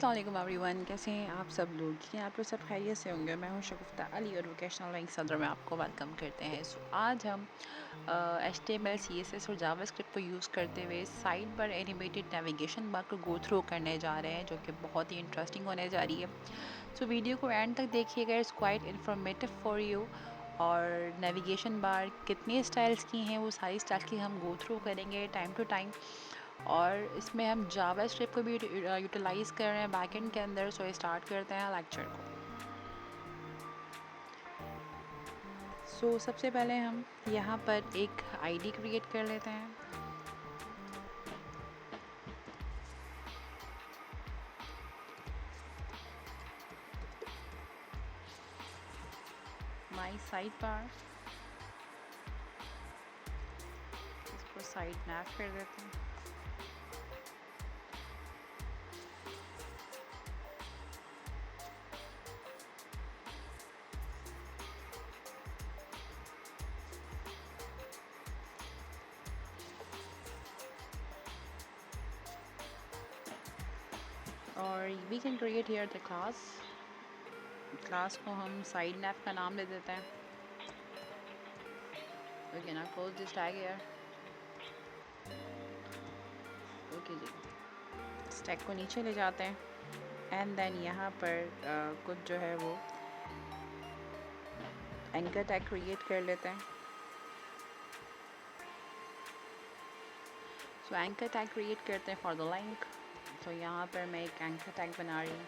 अस्सलाम वालेकुम एवरीवन, कैसे हैं आप सब लोग? कि आप लोग सब खैरियत से होंगे। मैं हूं शगुफ्ता अली और वोकेशनल बैंक सदर में आपको वेलकम करते हैं। सो आज हम HTML CSS और जावास्क्रिप्ट को यूज़ करते हुए side bar animated navigation bar को गो थ्रू करने जा रहे हैं, जो कि बहुत ही इंटरेस्टिंग होने जा रही है। सो वीडियो को एंड तक देखिएगा, it's quite informative for you. और नेविगेशन बार कितने स्टाइल्स की हैं, वो सारी स्टाइल की हम गो थ्रू करेंगे टाइम टू टाइम। और इसमें हम जावास्क्रिप्ट को भी यूटिलाइज़ कर रहे हैं बैकएंड के अंदर। सो स्टार्ट करते हैं लेक्चर को। सो सबसे पहले हम यहाँ पर एक आईडी क्रिएट कर लेते हैं। माई साइड बार, इसको साइड नैव कर देते हैं। और we can create here the class को हम साइड नैव का नाम दे देते हैं। ओके ना, close this tag here. Okay जी, इस टैग को नीचे ले जाते हैं एंड देन यहाँ पर कुछ जो है वो एंकर टैग क्रिएट कर लेते हैं। सो एंकर टैग क्रिएट करते हैं फॉर द लिंक। तो यहाँ पर मैं एक एंकर टैग बना रही हूँ,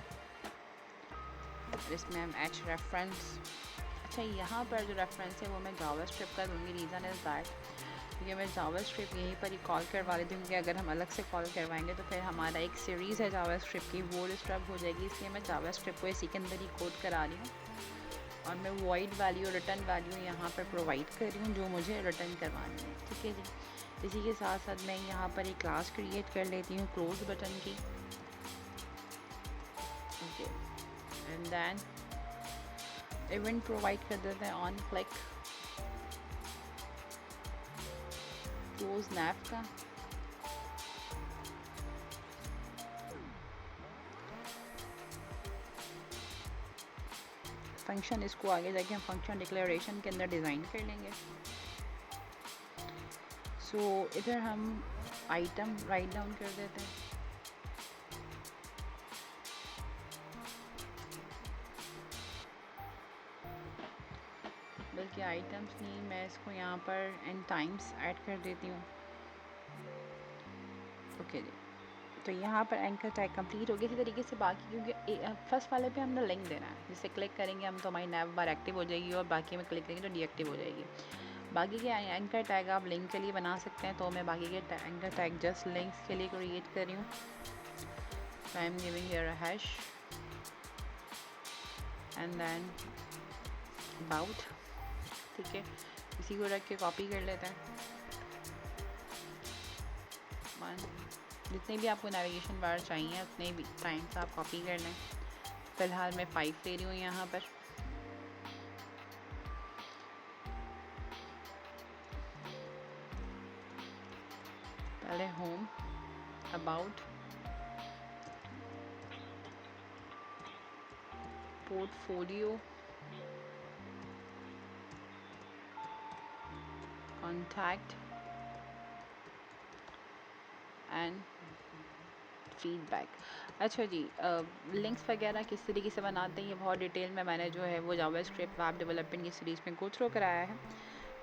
इसमें हम एच रेफरेंस। अच्छा, यहाँ पर जो रेफरेंस है वो मैं जावास्क्रिप्ट का दूँगी। रीज़न इज़ दैट क्योंकि मैं जावास्क्रिप्ट यहीं पर ही कॉल करवा लेती हूँ, क्योंकि अगर हम अलग से कॉल करवाएंगे तो फिर हमारा एक सीरीज़ है जावास्क्रिप्ट की, वो डिस्टर्ब हो जाएगी। इसलिए मैं जावास्क्रिप्ट को इसी के अंदर ही कोड करा रही हूँ और मैं वॉइड वैल्यू, रिटर्न वैल्यू यहाँ पर प्रोवाइड कर रही हूँ जो मुझे रिटर्न करवानी है। ठीक है जी। इसी के साथ साथ मैं यहाँ पर एक क्लास क्रिएट कर लेती हूँ क्लोज बटन की। Okay, and then event provide कर देते हैं ऑन क्लिक क्लोज नैव का। फंक्शन, इसको आगे जाके हम फंक्शन डिक्लेरेशन के अंदर डिज़ाइन कर लेंगे। सो इधर हम आइटम राइट डाउन कर देते हैं। बल्कि आइटम्स नहीं, मैं इसको यहाँ पर एंड टाइम्स ऐड कर देती हूँ। ओके जी, तो यहाँ पर एंकर टैग कंप्लीट हो गया। इसी तरीके से बाकी, क्योंकि फर्स्ट वाले पे हमने लिंक देना है, जिससे क्लिक करेंगे हम तो हमारी नैव बार एक्टिव हो जाएगी और बाकी में क्लिक करेंगे तो डीएक्टिव हो जाएगी। बाकी के एंकर टैग आप लिंक के लिए बना सकते हैं, तो मैं बाकी के एंकर टैग जस्ट लिंक्स के लिए क्रिएट कर रही हूँ। I am giving here a hash and then about. ठीक है, इसी को रख के कॉपी कर लेते हैं। जितने भी आपको नेविगेशन बार चाहिए उतने भी टाइम्स आप कॉपी कर लें। फ़िलहाल मैं 5 ले रही हूँ यहाँ पर। पहले home, about, portfolio, contact and feedback. अच्छा जी, लिंक्स वगैरह किस तरीके से बनाते हैं ये बहुत डिटेल में मैंने जो है वो जावास्क्रिप्ट वेब डेवलपमेंट की सीरीज़ में गो थ्रू कराया है,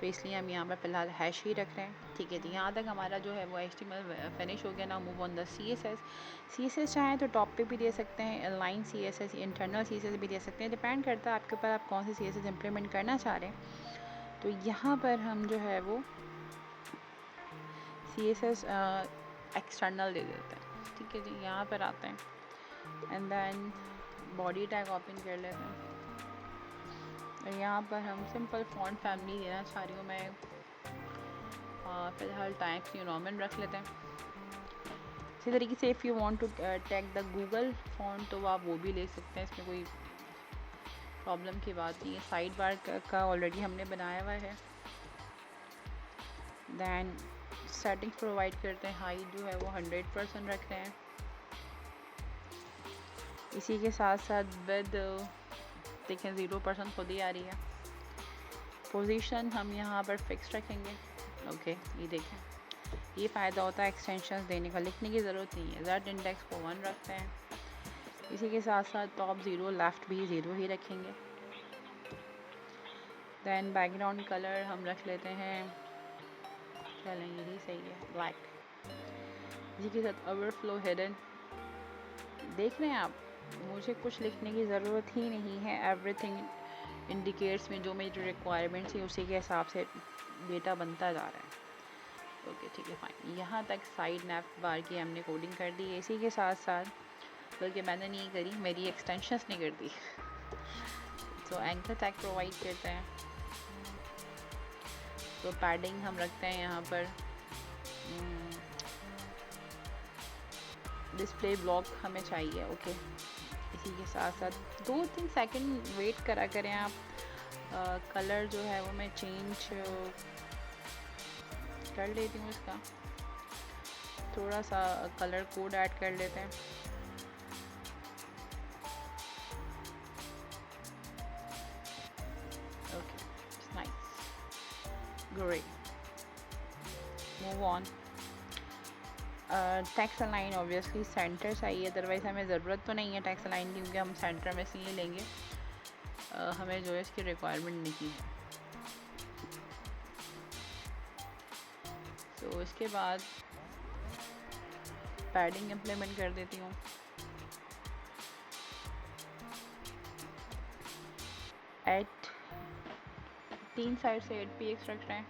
तो इसलिए हम यहाँ पर फ़िलहाल हैश ही रख रहे हैं। ठीक है जी, यहाँ तक हमारा जो है वो HTML फिनिश हो गया। ना मूव ऑन द CSS चाहें तो टॉप पे भी दे सकते हैं, लाइन CSS, इंटरनल CSS भी दे सकते हैं, डिपेंड करता है आपके ऊपर आप कौन सी CSS इम्प्लीमेंट करना चाह रहे हैं। तो यहाँ पर हम जो है वो CSS एक्सटर्नल दे देते हैं। ठीक है जी, यहाँ पर आते हैं and then body tag open कर लेते हैं और यहाँ पर हम सिंपल फॉन्ट फैमिली देना चाह रही हूँ मैं, फ़िलहाल टाइम्स न्यू रोमन रख लेते हैं। इसी तरीके से if you want to tag the Google font तो आप वो भी ले सकते हैं, इसमें कोई प्रॉब्लम की बात नहीं है। साइड बार का ऑलरेडी हमने बनाया हुआ है। दैन सेटिंग्स प्रोवाइड करते हैं, हाइट जो है वो 100% रख रहे हैं। इसी के साथ साथ विद देखें 0% खुद ही आ रही है। पोजीशन हम यहाँ पर फिक्स रखेंगे। ओके, ये देखें, ये फ़ायदा होता है एक्सटेंशंस देने का, लिखने की ज़रूरत नहीं है। Z इंडेक्स को 1 रखते हैं। इसी के साथ साथ टॉप 0, लेफ़्ट भी 0 ही रखेंगे। दैन बैकग्राउंड कलर हम रख लेते हैं, चलें यही सही है, ब्लैक। इसी के साथ ओवरफ्लो हिडन। देख रहे हैं आप, मुझे कुछ लिखने की ज़रूरत ही नहीं है। एवरीथिंग इंडिकेट्स में जो मेरी रिक्वायरमेंट्स है उसी के हिसाब से डेटा बनता जा रहा है। ओके ठीक है, फाइन। यहाँ तक साइड नैप बार की हमने कोडिंग कर दी है। इसी के साथ साथ, बल्कि मैंने नहीं करी, मेरी एक्सटेंशंस नहीं कर दी। तो एंकर टैग प्रोवाइड करते हैं। तो पैडिंग हम रखते हैं यहाँ पर, डिस्प्ले ब्लॉक हमें चाहिए। ओके, इसी के साथ साथ 2-3 सेकंड वेट करा करें आप। कलर जो है वो मैं चेंज कर लेती हूँ, इसका थोड़ा सा कलर कोड ऐड कर लेते हैं। Okay, nice, great. Move on. Text align obviously centre चाहिए, अदरवाइज़ हमें ज़रूरत तो नहीं है टेक्स्ट अलाइन की, क्योंकि हम सेंटर में से ही लेंगे। हमें जो है इसकी रिक्वायरमेंट नहीं है। तो इसके बाद पैडिंग इम्प्लीमेंट कर देती हूँ। एट 3 साइड से 8 px रख रहे हैं,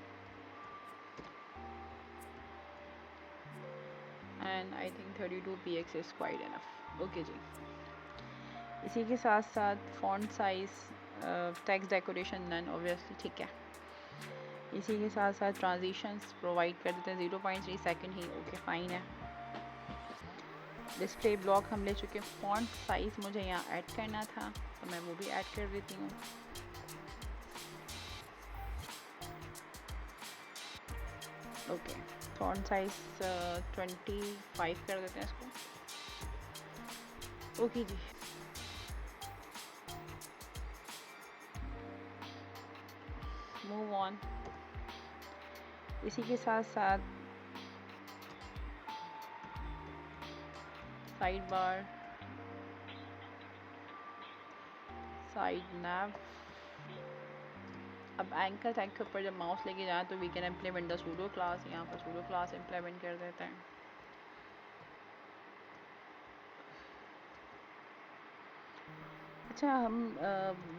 and I think 32 px is quite enough. Okay जी। इसी के साथ साथ font size, text decoration none obviously, ठीक है। इसी के साथ साथ ट्रांजिशंस प्रोवाइड कर देते हैं 0.3 सेकंड ही। ओके फाइन है। डिस्प्ले ब्लॉक हम ले चुके हैं। फॉन्ट साइज़ मुझे यहाँ ऐड करना था, तो मैं वो भी ऐड कर देती हूँ। ओके, फॉन्ट साइज 25 कर देते हैं इसको। ओके जी। Move on. इसी के साथ साथ साइड बार, साइड नैव। अब एंकर टैग के ऊपर जब माउस लेके जाए तो we can implement the pseudo class. यहाँ पर सूडो क्लास इम्प्लीमेंट कर देते हैं। अच्छा, हम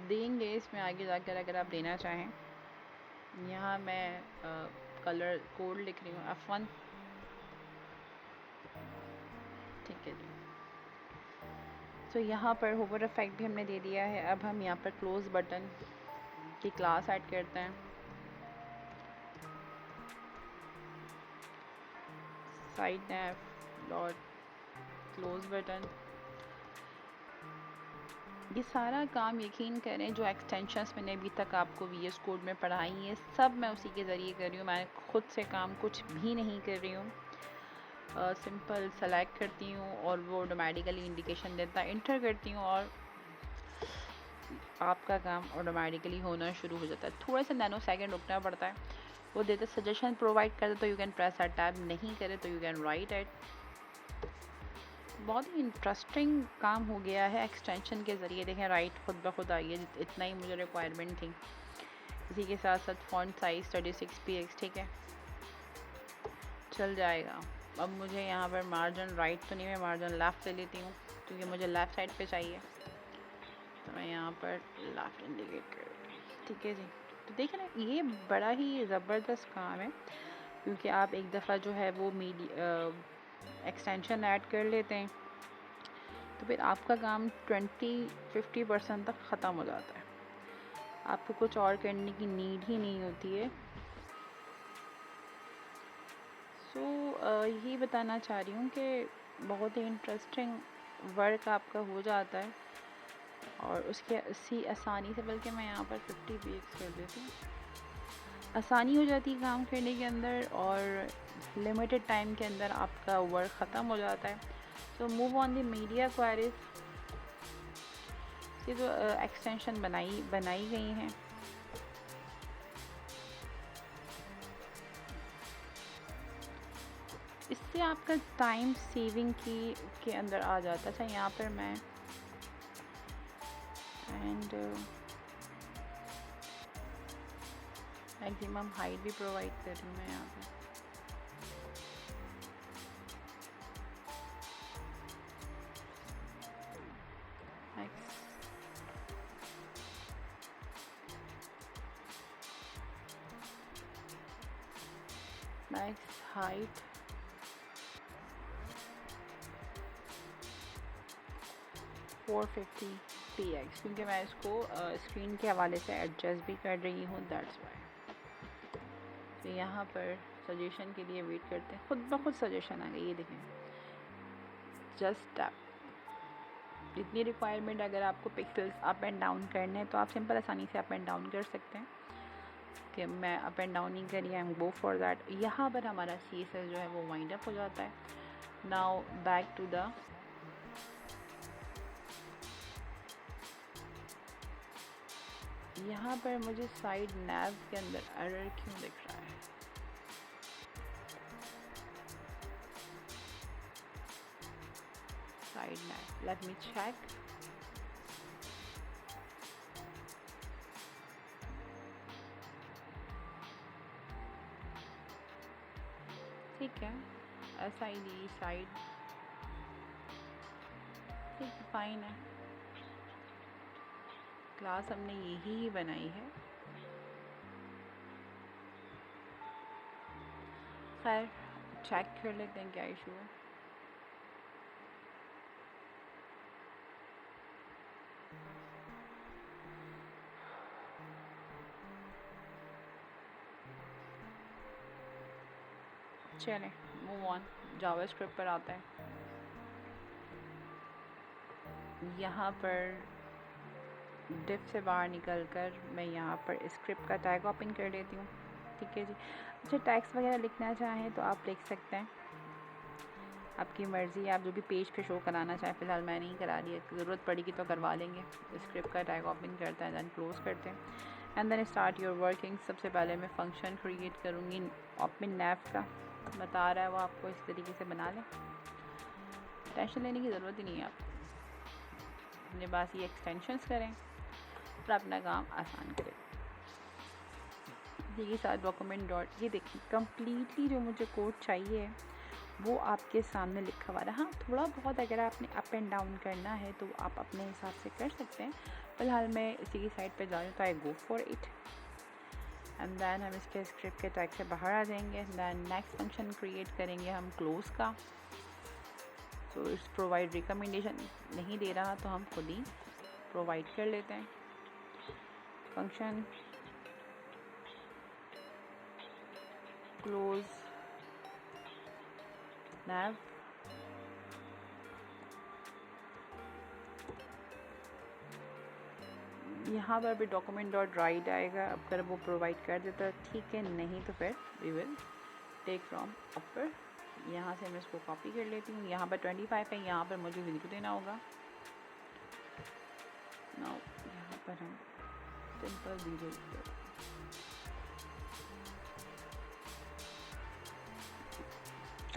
देंगे इसमें आगे जाकर, अगर आप देना चाहें। यहाँ मैं कलर कोड लिख रही हूँ, F1, ठीक है जी। तो यहाँ पर होवर इफेक्ट भी हमने दे दिया है। अब हम यहाँ पर क्लोज बटन की क्लास ऐड करते हैं। साइड नैव डॉट क्लोज बटन। ये सारा काम यकीन करें जो एक्सटेंशंस मैंने अभी तक आपको VS कोड में पढ़ाई है, सब मैं उसी के ज़रिए कर रही हूँ। मैं खुद से काम कुछ भी नहीं कर रही हूँ। सिंपल सेलेक्ट करती हूँ और वो ऑटोमेटिकली इंडिकेशन देता है, इंटर करती हूँ और आपका काम ऑटोमेटिकली होना शुरू हो जाता है। थोड़ा सा नैनो सेकंड रुकना पड़ता है। वो देते सजेशन प्रोवाइड कर दे तो you can press that tab, नहीं करे तो यू कैन राइट इट। बहुत ही इंटरेस्टिंग काम हो गया है एक्सटेंशन के ज़रिए। देखें, राइट खुद ब खुद आई है, इतना ही मुझे रिक्वायरमेंट थी। इसी के साथ साथ फॉन्ट साइज 36 px, ठीक है, चल जाएगा। अब मुझे यहाँ पर मार्जिन राइट तो नहीं, मैं मार्जिन लेफ़्ट ले लेती हूँ क्योंकि मुझे लेफ़्ट साइड पे चाहिए। तो मैं यहाँ पर लेफ़्ट इंडिकेट कर रही हूँ, ठीक है जी। तो देखें ना, ये बड़ा ही ज़बरदस्त काम है, क्योंकि आप एक दफ़ा जो है वो एक्सटेंशन ऐड कर लेते हैं तो फिर आपका काम 20-50% तक ख़त्म हो जाता है। आपको कुछ और करने की नीड ही नहीं होती है। सो यही बताना चाह रही हूँ कि बहुत ही इंटरेस्टिंग वर्क आपका हो जाता है और उसके इसी आसानी से, बल्कि मैं यहाँ पर 50 px कर देती हूँ, आसानी हो जाती है काम करने के अंदर और लिमिटेड टाइम के अंदर आपका वर्क ख़त्म हो जाता है। So move on the media queries. ये जो एक्सटेंशन बनाई गई हैं, इससे आपका टाइम सेविंग के अंदर आ जाता है। अच्छा, यहाँ पर मैं एंड मैक्सिमम हाइट भी प्रोवाइड कर रही हूँ मैं यहाँ पे। मैक्स हाइट 450 px, क्योंकि मैं इसको स्क्रीन के हवाले से एडजस्ट भी कर रही हूँ, दैट्स वाई। तो यहाँ पर सजेशन के लिए वेट करते हैं, खुद ब खुद सजेशन आ गई, ये देखें। जस्ट टैप, जितनी रिक्वायरमेंट, अगर आपको पिक्सल्स अप एंड डाउन करने हैं तो आप सिंपल आसानी से अप एंड डाउन कर सकते हैं। कि मैं अप एंड डाउन नहीं करी, I am go for that. यहाँ पर हमारा CSS जो है वो वाइंड अप हो जाता है। नाउ बैक टू द यहाँ पर मुझे साइड नैव के अंदर एरर क्यों दिख रहा है? साइड नैव, लेट मी चेक। ठीक है, SID साइड, ठीक है, फाइन है। क्लास हमने यही ही बनाई है। खैर, चेक कर लेते हैं क्या इशू है। चलें, मूव ऑन, जावास्क्रिप्ट पर आते हैं। यहाँ पर डिफ से बाहर निकलकर मैं यहाँ पर स्क्रिप्ट का टैग ओपन कर लेती हूँ। ठीक है जी। अच्छा, टैग्स वगैरह लिखना चाहें तो आप लिख सकते हैं, आपकी मर्ज़ी। आप जो भी पेज पे शो कराना चाहें, फ़िलहाल मैं नहीं करा रही है, ज़रूरत पड़ेगी तो करवा लेंगे। स्क्रिप्ट का टैग ओपन करते हैं, दैन क्लोज़ करते हैं, and then start your working. सबसे पहले मैं फ़ंक्शन क्रिएट करूँगी ओपन नैव का, बता रहा है वो आपको, इस तरीके से बना लें। टेंशन लेने की ज़रूरत ही नहीं है आपको, अपने पास ये एक्सटेंशंस करें और अपना काम आसान करें। ये साथ डॉक्यूमेंट डॉट, ये देखिए कम्प्लीटली जो मुझे कोड चाहिए वो आपके सामने लिखा हुआ है। हाँ, थोड़ा बहुत अगर आपने अप एंड डाउन करना है तो आप अपने हिसाब से कर सकते हैं। फ़िलहाल मैं इसी की साइड पे जा रही हूँ तो I go for it, and then हम इसके स्क्रिप्ट के टैग से बाहर आ जाएंगे। दैन नेक्स्ट फंक्शन क्रिएट करेंगे हम क्लोज़ का। सो इट्स प्रोवाइड रिकमेंडेशन नहीं दे रहा तो हम खुद ही प्रोवाइड कर लेते हैं। फंक्शन क्लोज नैव, यहाँ पर भी डॉक्यूमेंट डॉट राइट आएगा, अगर वो प्रोवाइड कर देता है ठीक है, नहीं तो फिर we will take from upper. यहाँ से मैं इसको कॉपी कर लेती हूँ। यहाँ पर 25 है, यहाँ पर मुझे 0 देना होगा। नाउ यहाँ पर हम सिंपल 0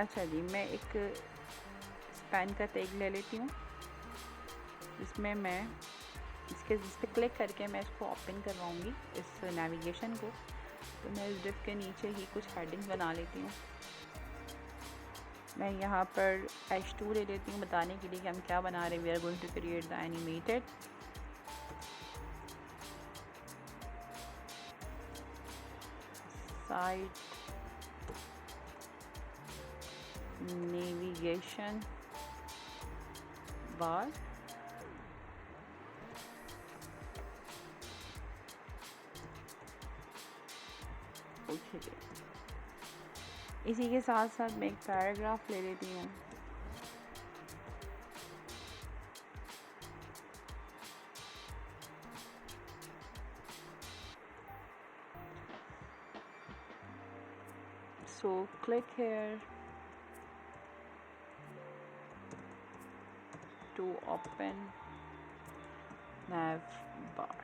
अच्छा जी, मैं एक स्पैन का टैग ले लेती हूँ, इसमें मैं इस पर क्लिक करके मैं इसको ओपन करवाऊँगी इस नेविगेशन को। तो मैं इस डिफ के नीचे ही कुछ हेडिंग्स बना लेती हूँ। मैं यहाँ पर H2 ले लेती हूँ बताने के लिए कि हम क्या बना रहे हैं। We are going to create the animated site navigation bar. इसी के साथ साथ मैं एक पैराग्राफ ले लेती हूँ। So click here to open nav bar,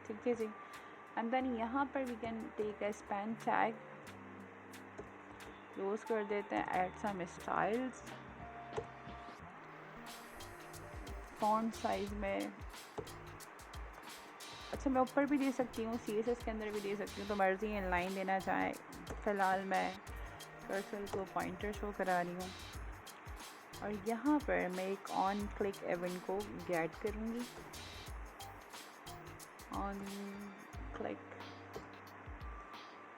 ठीक है जी। एंड देन यहाँ पर we can take a span tag, close कर देते हैं, add some styles, font size में, अच्छा मैं ऊपर भी दे सकती हूँ, CSS के अंदर भी दे सकती हूँ, तो मर्ज़ी है लाइन देना चाहें। फ़िलहाल मैं कर्सर को पॉइंटर शो करा रही हूँ और यहाँ पर मैं एक ऑन क्लिक इवेंट को गेट करूँगी। ऑन क्लिक,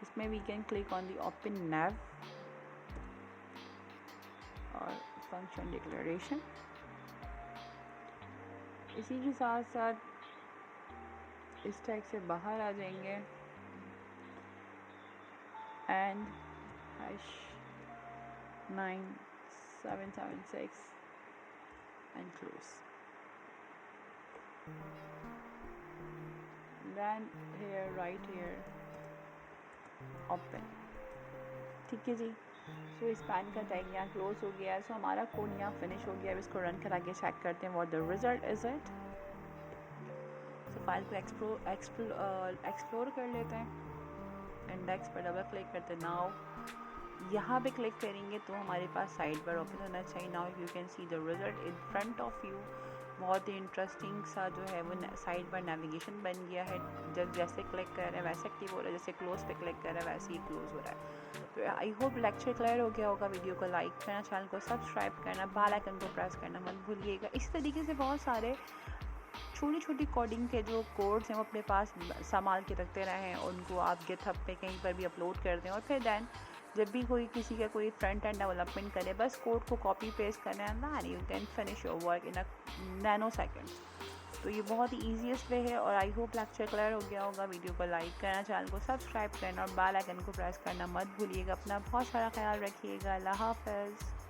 इसमें we can click on the open nav और फंक्शन डिक्लेरेशन। इसी के साथ साथ इस टैग से बाहर आ जाएंगे and #9776 and close. Then here, right here, open, ठीक है जी। सो स्पैन का टैग यहाँ क्लोज हो गया है। सो हमारा कोड यहाँ फिनिश हो गया। अब इसको रन करा के चेक करते हैं what the result is it. So file को एक्सप्लोर कर लेते हैं, इंडेक्स पर डबल क्लिक करते हैं। नाउ यहाँ पे क्लिक करेंगे तो हमारे पास साइड बार ओपन होना चाहिए। Now you can see the result in front of you. बहुत ही इंटरेस्टिंग सा जो है वो साइड बार नेविगेशन बन गया है। जब जैसे क्लिक कर रहे हैं वैसे एक्टिव हो रहा है, जैसे क्लोज पे क्लिक कर रहे हैं वैसे ही क्लोज हो रहा है। तो आई होप लेक्चर क्लियर हो गया होगा। वीडियो को लाइक करना, चैनल को सब्सक्राइब करना, बेल आइकन को प्रेस करना मत भूलिएगा। इस तरीके से बहुत सारे छोटी छोटी कोडिंग के जो कोड्स हैं वो अपने पास संभाल के रखते रहे हैं, उनको आप गिटहब पे कहीं पर भी अपलोड कर दें और फिर दैन जब भी कोई किसी का कोई फ्रंट एंड डेवलपमेंट करे, बस कोड को कॉपी पेस्ट करना है, then you can finish your work in a nano seconds. तो ये बहुत ही ईजीएस्ट वे है और आई होप लेक्चर क्लियर हो गया होगा। वीडियो को लाइक करना, चैनल को सब्सक्राइब करना और बेल आइकन को प्रेस करना मत भूलिएगा। अपना बहुत सारा ख्याल रखिएगा। अल्लाह हाफ़िज़।